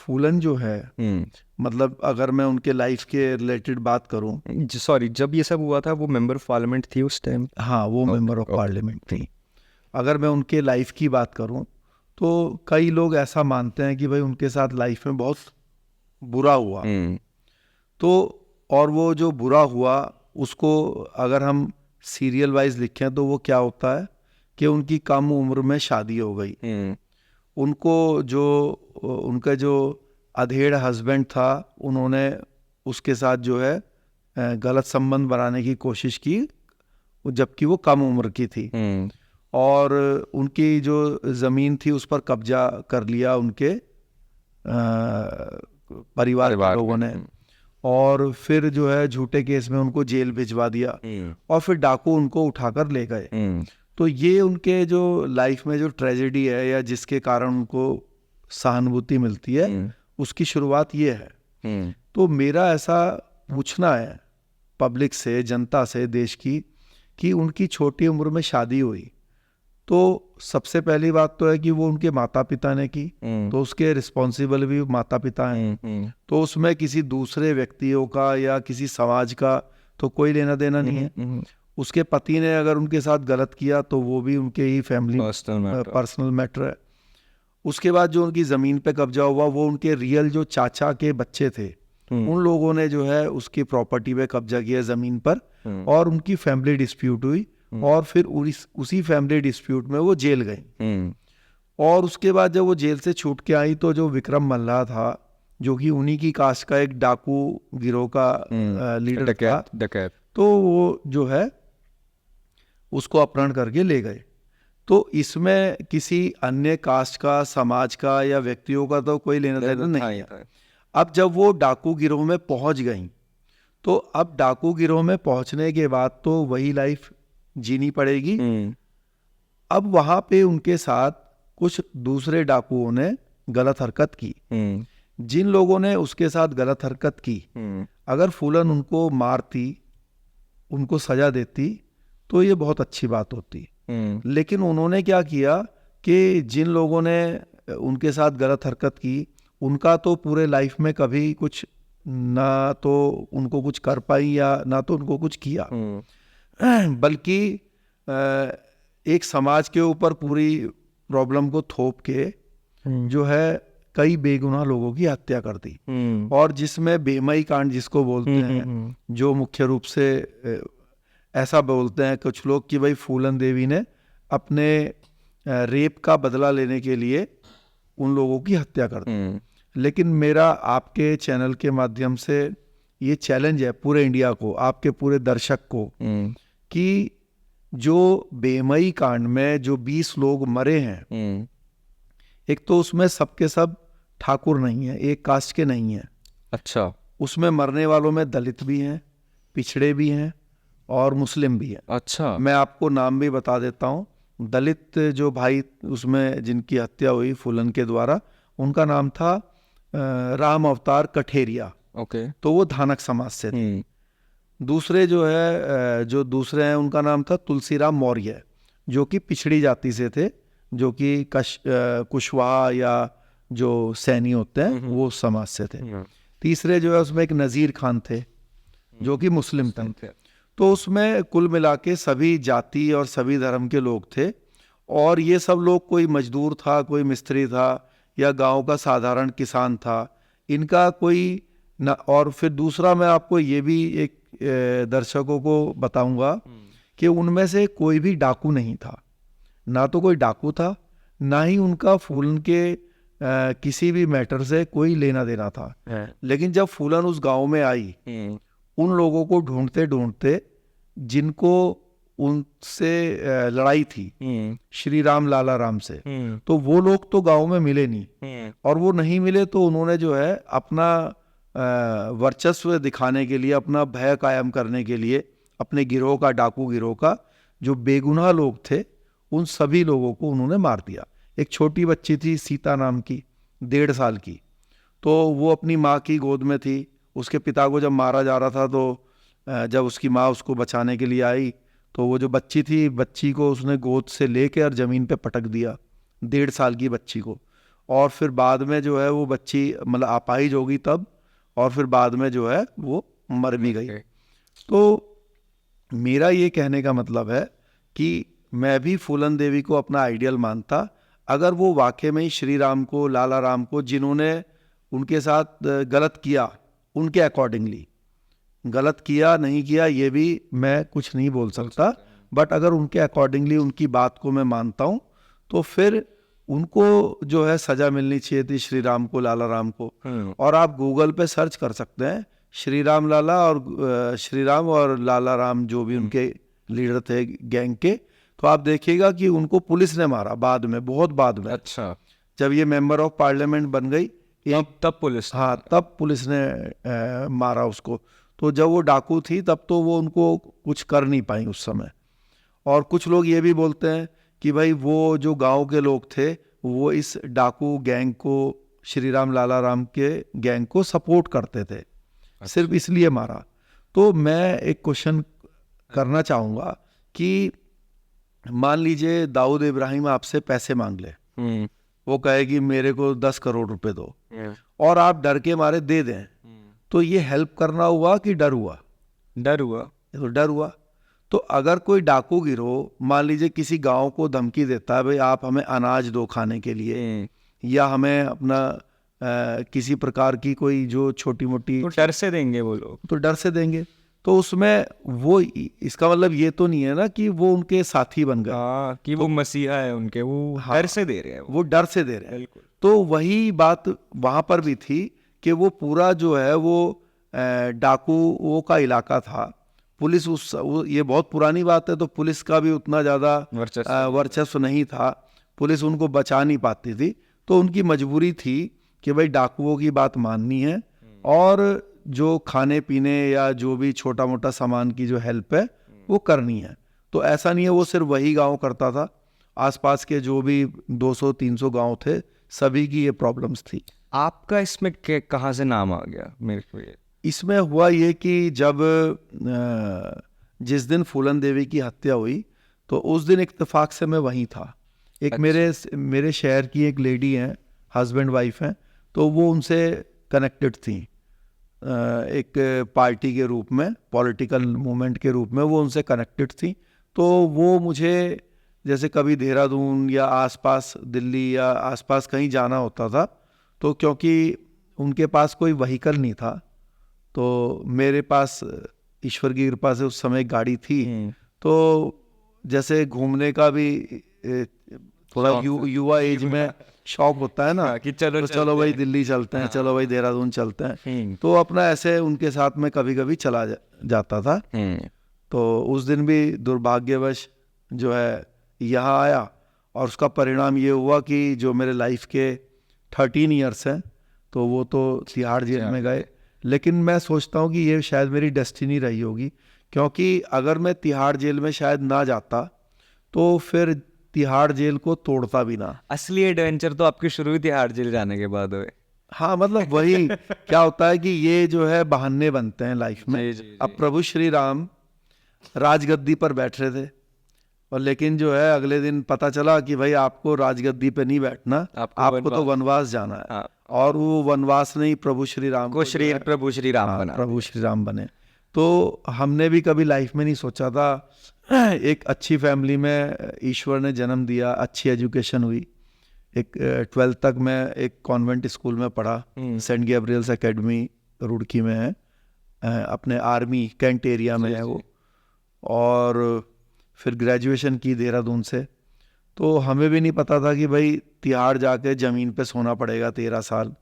फूलन जो है, मतलब अगर मैं उनके लाइफ के रिलेटेड बात करूं, सॉरी, जब ये सब हुआ था वो मेंबर ऑफ पार्लियामेंट थी उस टाइम? हाँ वो मेंबर ऑफ पार्लियामेंट थी। अगर मैं उनके लाइफ की बात करूं तो कई लोग ऐसा मानते हैं कि भाई उनके साथ लाइफ में बहुत बुरा हुआ। तो और वो जो बुरा हुआ उसको अगर हम सीरियल वाइज लिखें तो वो क्या होता है कि उनकी कम उम्र में शादी हो गई। उनको जो उनका जो अधेड़ हस्बैंड था, उन्होंने उसके साथ जो है गलत संबंध बनाने की कोशिश की, जबकि वो कम उम्र की थी। और उनकी जो ज़मीन थी उस पर कब्जा कर लिया उनके परिवार के लोगों ने, और फिर जो है झूठे केस में उनको जेल भिजवा दिया, और फिर डाकू उनको उठाकर ले गए। तो ये उनके जो लाइफ में जो ट्रेजेडी है या जिसके कारण उनको सहानुभूति मिलती है, उसकी शुरुआत ये है। तो मेरा ऐसा पूछना है पब्लिक से, जनता से, देश की, कि उनकी छोटी उम्र में शादी हुई तो सबसे पहली बात तो है कि वो उनके माता पिता ने की, तो उसके रिस्पॉन्सिबल भी माता पिता हैं। तो उसमें किसी दूसरे व्यक्तियों का या किसी समाज का तो कोई लेना देना नहीं है। उसके पति ने अगर उनके साथ गलत किया तो वो भी उनके ही फैमिली पर्सनल मैटर है। उसके बाद जो उनकी ज़मीन पे कब्जा हुआ वो उनके रियल जो चाचा के बच्चे थे, उन लोगों ने जो है उसकी प्रॉपर्टी पे कब्जा किया ज़मीन पर, और उनकी फैमिली डिस्प्यूट हुई, और फिर उसी फैमिली डिस्प्यूट में वो जेल गई। और उसके बाद जब वो जेल से छूट के आई तो जो विक्रम मल्लाह था, जो कि उन्हीं की कास्ट का एक डाकू गिरोह का लीडर था, तो वो जो है उसको अपहरण करके ले गए। तो इसमें किसी अन्य कास्ट का, समाज का या व्यक्तियों का तो कोई लेना देना नहीं है। अब जब वो डाकू गिरोह में पहुंच गई तो अब डाकू गिरोह में पहुंचने के बाद तो वही लाइफ जीनी पड़ेगी। अब वहां पे उनके साथ कुछ दूसरे डाकुओं ने गलत हरकत की। जिन लोगों ने उसके साथ गलत हरकत की, अगर फूलन उनको मारती, उनको सजा देती तो ये बहुत अच्छी बात होती। लेकिन उन्होंने क्या किया कि जिन लोगों ने उनके साथ गलत हरकत की, उनका तो पूरे लाइफ में कभी कुछ ना तो उनको कुछ कर पाई या ना तो उनको कुछ किया, बल्कि एक समाज के ऊपर पूरी प्रॉब्लम को थोप के जो है कई बेगुनाह लोगों की हत्या कर दी। और जिसमें बेमई कांड जिसको बोलते हैं, जो मुख्य रूप से ऐसा बोलते हैं कुछ लोग कि भाई फूलन देवी ने अपने रेप का बदला लेने के लिए उन लोगों की हत्या कर दी। लेकिन मेरा आपके चैनल के माध्यम से ये चैलेंज है पूरे इंडिया को, आपके पूरे दर्शक को, कि जो बेमई कांड में जो 20 लोग मरे हैं, एक तो उसमें सबके सब ठाकुर नहीं है, एक कास्ट के नहीं है। अच्छा। उसमें मरने वालों में दलित भी हैं, पिछड़े भी हैं और मुस्लिम भी हैं। अच्छा। मैं आपको नाम भी बता देता हूँ। दलित जो भाई उसमें जिनकी हत्या हुई फूलन के द्वारा, उनका नाम था राम अवतार कठेरिया। ओके। तो वो धानक समाज से थे। दूसरे जो है जो दूसरे हैं उनका नाम था तुलसीराम मौर्य, जो कि पिछड़ी जाति से थे, जो कि कुशवाहा या जो सैनी होते हैं वो समाज से थे। तीसरे जो है उसमें एक नज़ीर खान थे, जो कि मुस्लिम थे। तो उसमें कुल मिला के सभी जाति और सभी धर्म के लोग थे। और ये सब लोग, कोई मजदूर था, कोई मिस्त्री था, या गांव का साधारण किसान था, इनका कोई न। और फिर दूसरा मैं आपको ये भी एक दर्शकों को बताऊंगा कि उनमें से कोई भी डाकू नहीं था, ना तो कोई डाकू था, ना ही उनका फूलन के किसी भी मैटर से कोई लेना देना था। लेकिन जब फूलन उस गांव में आई, उन लोगों को ढूंढते ढूंढते जिनको उनसे लड़ाई थी श्री राम लाला राम से, तो वो लोग तो गांव में मिले नहीं। और वो नहीं मिले तो उन्होंने जो है अपना वर्चस्व दिखाने के लिए, अपना भय कायम करने के लिए, अपने गिरोह का, डाकू गिरोह का, जो बेगुनाह लोग थे उन सभी लोगों को उन्होंने मार दिया। एक छोटी बच्ची थी सीता नाम की, 1.5 साल की, तो वो अपनी माँ की गोद में थी। उसके पिता को जब मारा जा रहा था तो जब उसकी माँ उसको बचाने के लिए आई तो वो जो बच्ची थी, बच्ची को उसने गोद से लेकर और ज़मीन पे पटक दिया, 1.5 साल की बच्ची को। और फिर बाद में जो है वो बच्ची मतलब अपाहिज होगी तब, और फिर बाद में जो है वो मर भी गई। तो मेरा ये कहने का मतलब है कि मैं भी फूलन देवी को अपना आइडियल मानता, अगर वो वाकई में ही श्री राम को, लाला राम को, जिन्होंने उनके साथ गलत किया उनके अकॉर्डिंगली, गलत किया नहीं किया ये भी मैं कुछ नहीं बोल सकता, बट अगर उनके अकॉर्डिंगली उनकी बात को मैं मानता हूँ, तो फिर उनको जो है सजा मिलनी चाहिए थी, श्री राम को, लाला राम को। और आप गूगल पे सर्च कर सकते हैं श्री राम लाला और श्री राम और लाला राम जो भी उनके लीडर थे गैंग के, तो आप देखिएगा कि उनको पुलिस ने मारा बाद में, बहुत बाद में। अच्छा, जब ये मेंबर ऑफ पार्लियामेंट बन गई तब पुलिस, हाँ तब पुलिस ने मारा उसको। तो जब वो डाकू थी तब तो वो उनको कुछ कर नहीं पाई उस समय। और कुछ लोग ये भी बोलते हैं कि भाई वो जो गांव के लोग थे वो इस डाकू गैंग को, श्री राम लाला राम के गैंग को सपोर्ट करते थे, सिर्फ इसलिए मारा। तो मैं एक क्वेश्चन करना चाहूँगा कि मान लीजिए दाऊद इब्राहिम आपसे पैसे मांग ले, वो कहे कि मेरे को 10 करोड़ रुपए दो, और आप डर के मारे दे दें, तो ये हेल्प करना हुआ कि डर हुआ? डर हुआ। तो डर हुआ। तो अगर कोई डाकू गिरोह मान लीजिए किसी गांव को धमकी देता है, भाई आप हमें अनाज दो खाने के लिए, या हमें अपना किसी प्रकार की कोई जो छोटी मोटी, तो डर से देंगे वो लोग, तो डर से देंगे। तो उसमें वो, इसका मतलब ये तो नहीं है ना कि वो उनके साथी बन गए, हाँ, कि वो मसीहा है उनके, वो डर से दे रहे हैं, वो डर से दे रहे हैं। बिल्कुल। तो वही बात वहाँ पर भी थी कि वो पूरा जो है वो डाकुओं का इलाका था। पुलिस ये बहुत पुरानी बात है, तो पुलिस का भी उतना ज़्यादा वर्चस्व नहीं था, पुलिस उनको बचा नहीं पाती थी। तो उनकी मजबूरी थी कि भाई डाकुओं की बात माननी है, और जो खाने पीने या जो भी छोटा मोटा सामान की जो हेल्प है वो करनी है। तो ऐसा नहीं है वो सिर्फ वही गांव करता था, आसपास के जो भी 200-300 गांव थे सभी की ये प्रॉब्लम्स थी। आपका इसमें कहाँ से नाम आ गया मेरे को? ये इसमें हुआ ये कि जब जिस दिन फूलन देवी की हत्या हुई, तो उस दिन इत्तेफाक से मैं वहीं था। एक मेरे शहर की एक लेडी हैं, हस्बैंड वाइफ हैं, तो वो उनसे कनेक्टेड थी एक पार्टी के रूप में, पॉलिटिकल मूवमेंट के रूप में वो उनसे कनेक्टेड थी। तो वो मुझे जैसे कभी देहरादून या आसपास दिल्ली या आसपास कहीं जाना होता था, तो क्योंकि उनके पास कोई व्हीकल नहीं था, तो मेरे पास ईश्वर की कृपा से उस समय गाड़ी थी, तो जैसे घूमने का भी थोड़ा युवा एज में शौक होता है ना कि चलो भाई दिल्ली चलते हैं, चलो भाई देहरादून चलते हैं, तो अपना ऐसे उनके साथ में कभी कभी चला जाता था। तो उस दिन भी दुर्भाग्यवश जो है यहाँ आया, और उसका परिणाम ये हुआ कि जो मेरे लाइफ के 13 ईयर्स हैं तो वो तो तिहाड़ जेल में गए। लेकिन मैं सोचता हूँ कि ये शायद मेरी डेस्टिनी रही होगी, क्योंकि अगर मैं तिहाड़ जेल में शायद ना जाता तो फिर तिहाड़ जेल को तोड़ता भी ना। असली एडवेंचर तो आपकी शुरू ही तिहाड़ जेल जाने के बाद हुए। हाँ, मतलब वही क्या होता है कि ये जो है बहाने बनते हैं लाइफ में। अब प्रभु श्री राम राजगद्दी पर बैठ रहे थे, और लेकिन जो है अगले दिन पता चला कि भाई आपको राजगद्दी पे नहीं बैठना, आपको तो वनवास जाना है। हाँ। और वो वनवास नहीं, प्रभु श्री राम को प्रभु श्री राम बना, प्रभु श्री राम बने। तो हमने भी कभी लाइफ में नहीं सोचा था, एक अच्छी फैमिली में ईश्वर ने जन्म दिया, अच्छी एजुकेशन हुई, एक 12th तक मैं एक कॉन्वेंट स्कूल में पढ़ा, सेंट गैब्रियल्स एकेडमी रुड़की में है, अपने आर्मी कैंट एरिया में है वो, और फिर ग्रेजुएशन की देहरादून से। तो हमें भी नहीं पता था कि भाई तिहाड़ जाके ज़मीन पे सोना पड़ेगा 13 साल।